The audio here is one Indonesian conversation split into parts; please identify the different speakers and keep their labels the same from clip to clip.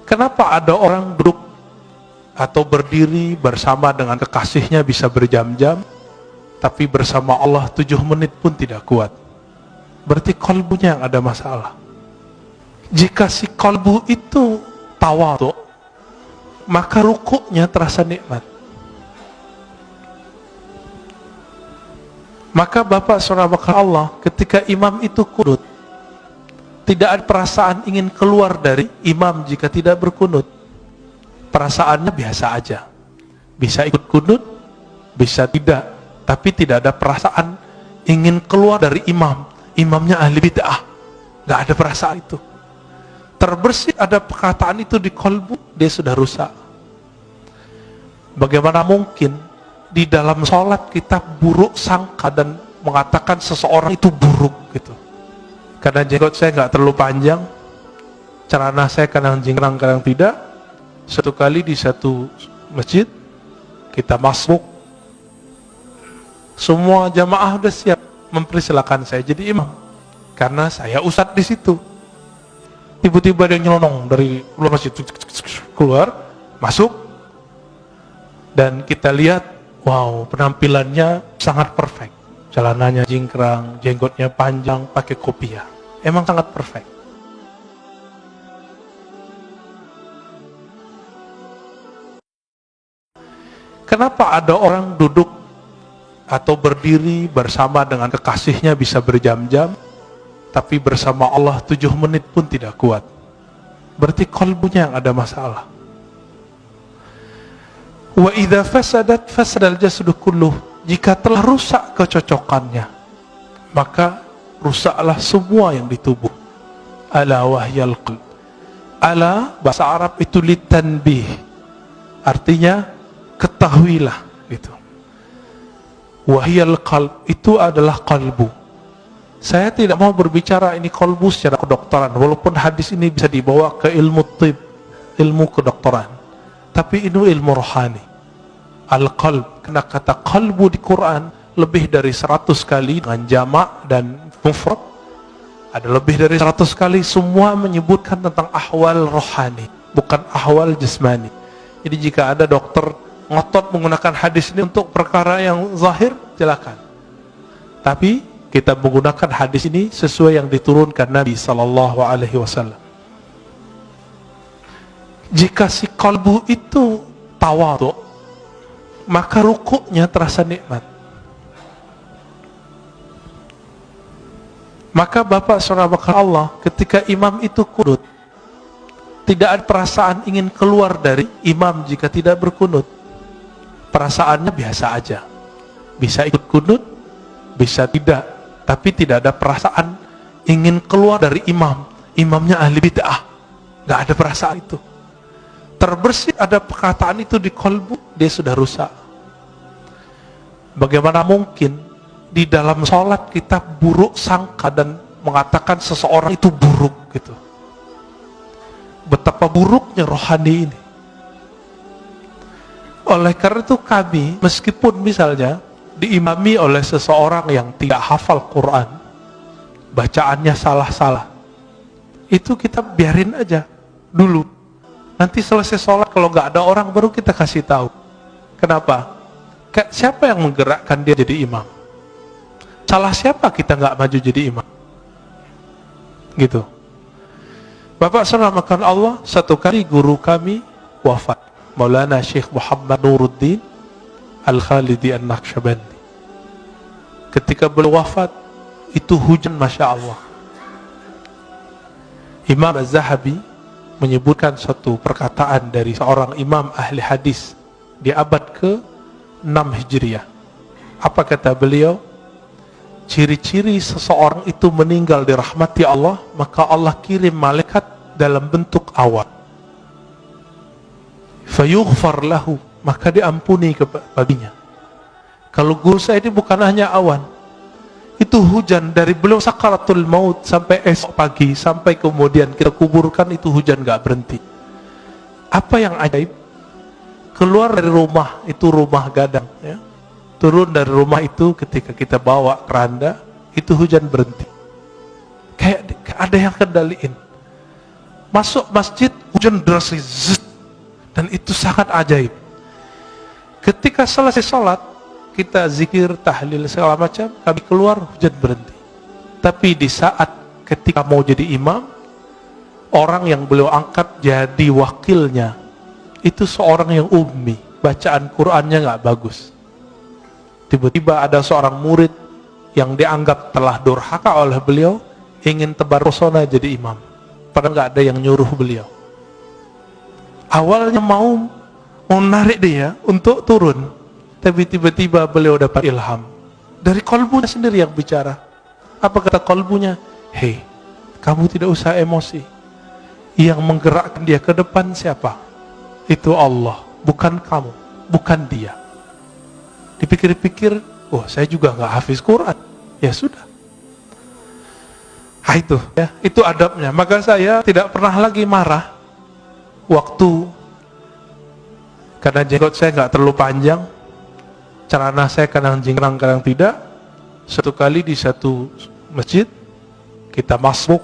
Speaker 1: Kenapa ada orang duduk atau berdiri bersama dengan kekasihnya bisa berjam-jam, tapi bersama Allah 7 menit pun tidak kuat? Berarti kalbunya yang ada masalah. Jika si kalbu itu tawadhu, maka rukuknya terasa nikmat. Maka Bapak Saudara Allah, ketika imam itu kunut, tidak ada perasaan ingin keluar dari imam jika tidak berkunut. Perasaannya biasa aja. Bisa ikut kunut, bisa tidak. Tapi tidak ada perasaan ingin keluar dari imam. Imamnya ahli bid'ah. Gak ada perasaan itu. Terbersih ada perkataan itu di kalbu, dia sudah rusak. Bagaimana mungkin di dalam sholat kita buruk sangka dan mengatakan seseorang itu buruk gitu. Karena jenggot saya nggak terlalu panjang, celana saya kadang jingkrang kadang tidak. Satu kali di satu masjid kita masuk, semua jamaah udah siap mempersilakan saya jadi imam karena saya ustadz di situ. Tiba-tiba dia nyelonong dari luar masjid keluar masuk, dan kita lihat, wow, penampilannya sangat perfect. Celananya jingkrang, jenggotnya panjang, pakai kopiah. Emang sangat perfect. Kenapa ada orang duduk atau berdiri bersama dengan kekasihnya bisa berjam-jam, tapi bersama Allah 7 menit pun tidak kuat? Berarti kalbunya yang ada masalah. Wa idza fasadat fasadal jasadu kulluh. Jika telah rusak kecocokannya, maka rusaklah semua yang di tubuh. Ala wahyal qalb. Ala bahasa Arab itu litanbih. Artinya ketahuilah gitu. Wahyal qalb itu adalah kalbu. Saya tidak mau berbicara ini kalbu secara kedokteran, walaupun hadis ini bisa dibawa ke ilmu tib, ilmu kedokteran. Tapi ini ilmu rohani. Al-qalb, kena kata qalbu di Quran lebih dari 100 kali dengan jamak dan mufrad. Ada lebih dari 100 kali, semua menyebutkan tentang ahwal rohani, bukan ahwal jasmani. Jadi jika ada dokter ngotot menggunakan hadis ini untuk perkara yang zahir, silakan. Tapi kita menggunakan hadis ini sesuai yang diturunkan Nabi sallallahu alaihi wasallam. Jika si kalbu itu tawadhu, maka rukuknya terasa nikmat. Maka Bapak Saudara Allah, ketika imam itu kunut, tidak ada perasaan ingin keluar dari imam jika tidak berkunut. Perasaannya biasa aja. Bisa ikut kunut, bisa tidak. Tapi tidak ada perasaan ingin keluar dari imam. Imamnya ahli bid'ah. Gak ada perasaan itu. Terbersih ada perkataan itu di kalbu, dia sudah rusak. Bagaimana mungkin di dalam sholat kita buruk sangka dan mengatakan seseorang itu buruk gitu. Betapa buruknya rohani ini. Oleh karena itu kami, meskipun misalnya diimami oleh seseorang yang tidak hafal Quran, bacaannya salah-salah, itu kita biarin aja dulu. Nanti selesai sholat, kalau nggak ada orang baru kita kasih tahu. Kenapa? Siapa yang menggerakkan dia jadi imam? Salah siapa kita nggak maju jadi imam? Gitu. Bapak selamatkan Allah, satu kali guru kami wafat, Maulana Syekh Muhammad Nuruddin Al-Khalidi An-Naqsyabandi. Ketika beliau wafat, itu hujan Masya Allah. Imam Az-Zahabi menyebutkan suatu perkataan dari seorang imam ahli hadis di abad ke-6 Hijriah. Apa kata beliau? Ciri-ciri seseorang itu meninggal dirahmati Allah, maka Allah kirim malaikat dalam bentuk awan. Fayughfar lahu, maka diampuni baginya. Kalau guru saya ini bukan hanya awan, itu hujan dari beliau sakaratul maut sampai esok pagi, sampai kemudian kita kuburkan, itu hujan gak berhenti. Apa yang ajaib? Keluar dari rumah, itu rumah gadang ya. Turun dari rumah itu ketika kita bawa keranda, itu hujan berhenti. Kayak ada yang kendaliin. Masuk masjid, hujan deras, dan itu sangat ajaib. Ketika selesai sholat, kita zikir, tahlil, segala macam, kami keluar, hujan berhenti. Tapi di saat ketika mau jadi imam, orang yang beliau angkat jadi wakilnya, itu seorang yang ummi, bacaan Qur'annya nggak bagus. Tiba-tiba ada seorang murid yang dianggap telah durhaka oleh beliau, ingin tebar pesona jadi imam, padahal nggak ada yang nyuruh beliau. Awalnya mau menarik dia untuk turun, tapi tiba-tiba beliau dapat ilham dari kolbunya sendiri yang bicara. Apa kata kolbunya? Hei, kamu tidak usah emosi. Yang menggerakkan dia ke depan siapa? Itu Allah, bukan kamu, bukan dia. Dipikir-pikir, oh saya juga nggak hafiz Quran. Ya sudah. Nah itu, ya, itu adabnya. Maka saya tidak pernah lagi marah waktu karena jenggot saya nggak terlalu panjang, celana saya kadang jingkrang kadang tidak. Satu kali di satu masjid kita masuk,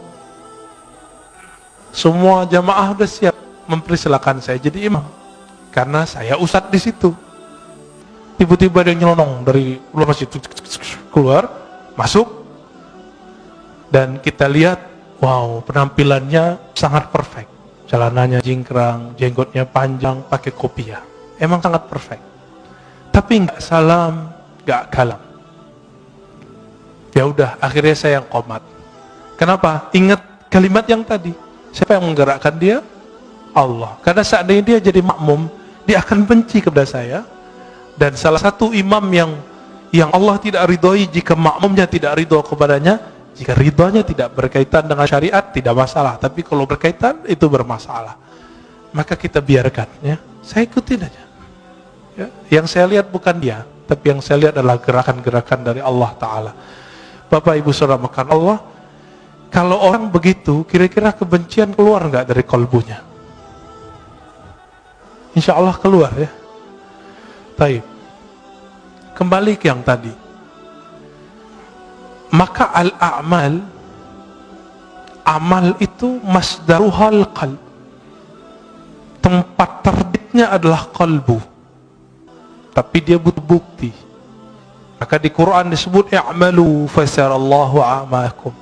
Speaker 1: semua jamaah sudah siap mempersilakan saya jadi imam karena saya ustadz di situ. Tiba-tiba dia nyelonong dari luar masjid keluar, masuk, dan kita lihat, wow, penampilannya sangat perfect. Celananya jingkrang, jenggotnya panjang, pakai kopiah. Emang sangat perfect. Tapi nggak salam, nggak kalam. Ya udah, akhirnya saya yang qomat. Kenapa? Ingat kalimat yang tadi. Siapa yang menggerakkan dia? Allah. Karena seandainya dia jadi makmum, dia akan benci kepada saya. Dan salah satu imam yang Allah tidak ridhoi jika makmumnya tidak ridho kepadanya, jika ridhonya tidak berkaitan dengan syariat, tidak masalah. Tapi kalau berkaitan, itu bermasalah. Maka kita biarkan, ya. Saya ikutin aja. Ya. Yang saya lihat bukan dia, tapi yang saya lihat adalah gerakan-gerakan dari Allah Ta'ala. Bapak Ibu Saudara makan Allah, kalau orang begitu, kira-kira kebencian keluar nggak dari kolbunya? Insya Allah keluar, ya. Baik. Kembali ke yang tadi. Maka al-a'mal, amal itu masdaruhal qalb. Tempat terbitnya adalah kalbu. Tapi dia butuh bukti. Maka di Quran disebut i'malu fasarallahu a'makum.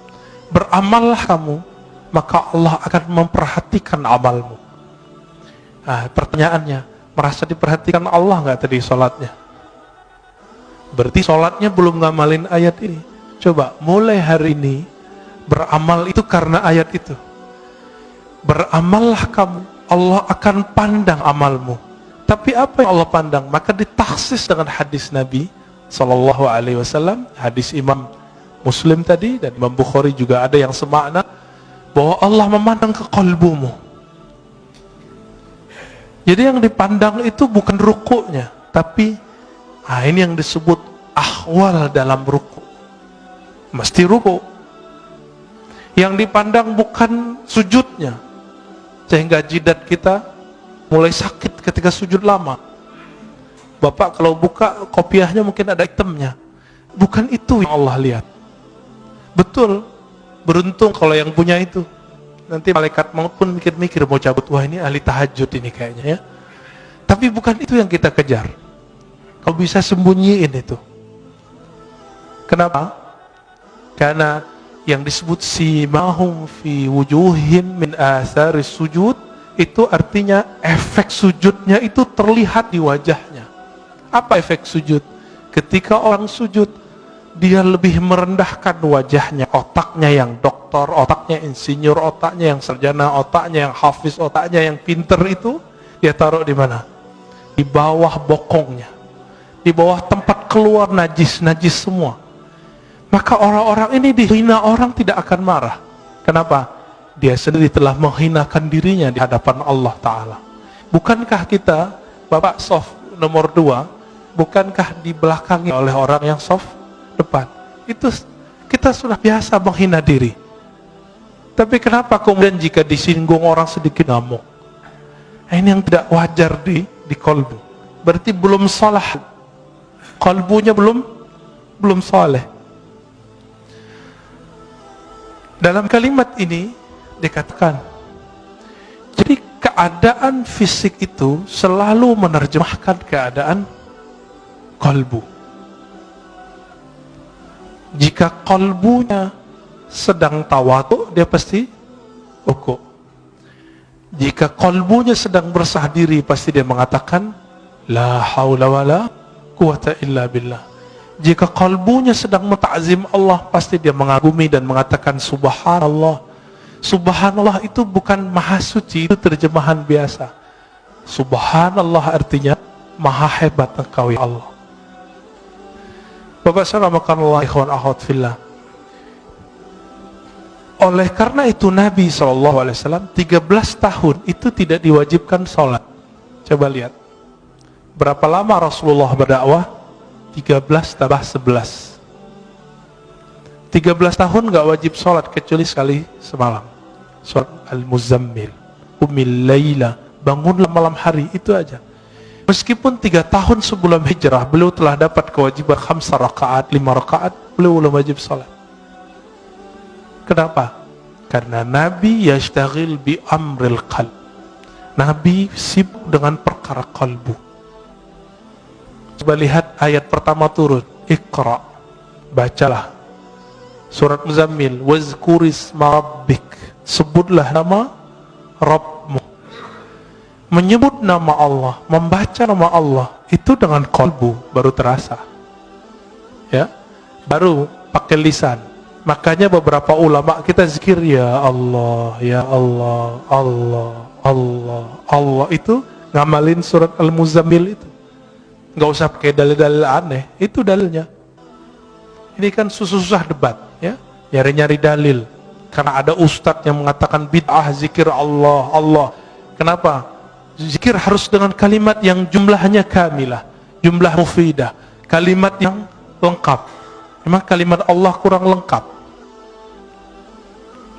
Speaker 1: Beramallah kamu, maka Allah akan memperhatikan amalmu. Nah, pertanyaannya, merasa diperhatikan Allah nggak tadi sholatnya? Berarti sholatnya belum ngamalin ayat ini. Coba, mulai hari ini beramal itu karena ayat itu. Beramallah kamu, Allah akan pandang amalmu. Tapi apa yang Allah pandang? Maka ditaksis dengan hadis Nabi Sallallahu Alaihi Wasallam, hadis Imam Muslim tadi dan Imam Bukhari juga ada yang semakna, bahwa Allah memandang ke kalbumu. Jadi yang dipandang itu bukan rukuknya, tapi ini yang disebut ahwal dalam ruku. Mesti ruku. Yang dipandang bukan sujudnya, sehingga jidat kita mulai sakit ketika sujud lama. Bapak kalau buka kopiahnya mungkin ada hitamnya. Bukan itu yang Allah lihat. Betul, beruntung kalau yang punya itu. Nanti malaikat maut pun mikir-mikir mau cabut, wah ini ahli tahajud ini kayaknya, ya. Tapi bukan itu yang kita kejar. Kau bisa sembunyiin itu. Kenapa? Karena yang disebut simahum fi wujuhim min atharis sujud, itu artinya efek sujudnya itu terlihat di wajahnya. Apa efek sujud? Ketika orang sujud, dia lebih merendahkan wajahnya, otaknya yang doktor, otaknya insinyur, otaknya yang sarjana, otaknya yang hafiz, otaknya yang pinter itu, dia taruh di mana? Di bawah bokongnya, di bawah tempat keluar najis semua. Maka orang-orang ini dihina orang tidak akan marah. Kenapa? Dia sendiri telah menghinakan dirinya di hadapan Allah Ta'ala. Bukankah kita, Bapak soft nomor 2, bukankah dibelakangi oleh orang yang soft depan? Itu kita sudah biasa menghina diri. Tapi kenapa kemudian jika disinggung orang sedikit ngamuk? Ini yang tidak wajar di kolbu. Berarti belum salah. Kolbunya belum saleh. Dalam kalimat ini dikatakan, keadaan fisik itu selalu menerjemahkan keadaan qalbu. Jika qalbunya sedang tawadu, dia pasti uku. Jika qalbunya sedang bersah diri, pasti dia mengatakan la haula wala quwata illa billah. Jika qalbunya sedang menta'zim Allah, pasti dia mengagumi dan mengatakan subhanallah. Subhanallah itu bukan maha suci, itu terjemahan biasa. Subhanallah artinya maha hebat engkau ya Allah. Bapak saya rahmatullah ikhwan akhwat fillah. Oleh karena itu Nabi SAW 13 tahun itu tidak diwajibkan sholat. Coba lihat berapa lama Rasulullah berdakwah? 13 tambah 11 13 tahun gak wajib sholat kecuali sekali semalam, surat Al-Muzammil, Qumil Laila, bangunlah malam hari, itu aja. Meskipun 3 tahun sebelum hijrah beliau telah dapat kewajiban 5 rakaat, 5 rakaat, beliau belum wajib sholat. Kenapa? Karena Nabi yashtaghil bi amril qalb. Nabi sibuk dengan perkara kalbu. Coba lihat ayat pertama turun, Iqra, bacalah surat Muzammil, wazkurisma rabbik, sebutlah nama Rabbmu. Menyebut nama Allah, membaca nama Allah itu dengan kalbu baru terasa, ya, baru pakai lisan. Makanya beberapa ulama kita zikir ya Allah, ya Allah, Allah, Allah, Allah, itu ngamalin surat Al-Muzammil itu. Nggak usah pakai dalil-dalil aneh, itu dalilnya. Ini kan susah-susah debat, ya, nyari-nyari dalil. Karena ada ustadz yang mengatakan bid'ah zikir Allah, Allah. Kenapa? Zikir harus dengan kalimat yang jumlahnya kamilah, jumlah mufidah, kalimat yang lengkap. Memang kalimat Allah kurang lengkap.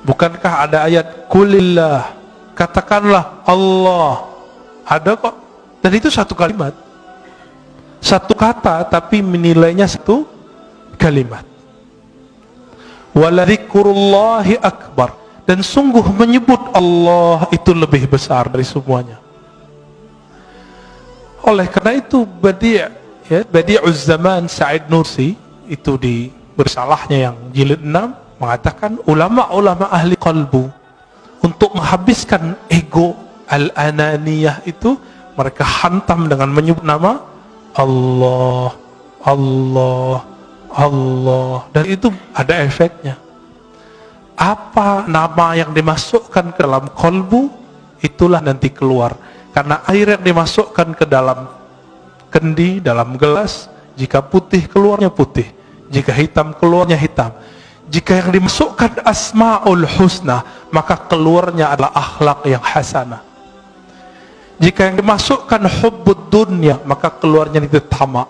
Speaker 1: Bukankah ada ayat kulillah, katakanlah Allah, ada kok. Dan itu satu kalimat, satu kata, tapi menilainya satu kalimat. Waladzikrullahi akbar, dan sungguh menyebut Allah itu lebih besar dari semuanya. Oleh karena itu Badi'uz Zaman Sa'id Nursi itu di bersalahnya yang jilid 6 mengatakan ulama-ulama ahli qalbu untuk menghabiskan ego al-ananiyah itu mereka hantam dengan menyebut nama Allah, Allah, Allah, dan itu ada efeknya. Apa nama yang dimasukkan ke dalam qalbu, itulah nanti keluar. Karena air yang dimasukkan ke dalam kendi, dalam gelas, jika putih keluarnya putih, jika hitam keluarnya hitam. Jika yang dimasukkan asma'ul husna, maka keluarnya adalah akhlak yang hasanah. Jika yang dimasukkan hubbud dunya, maka keluarnya itu tamak.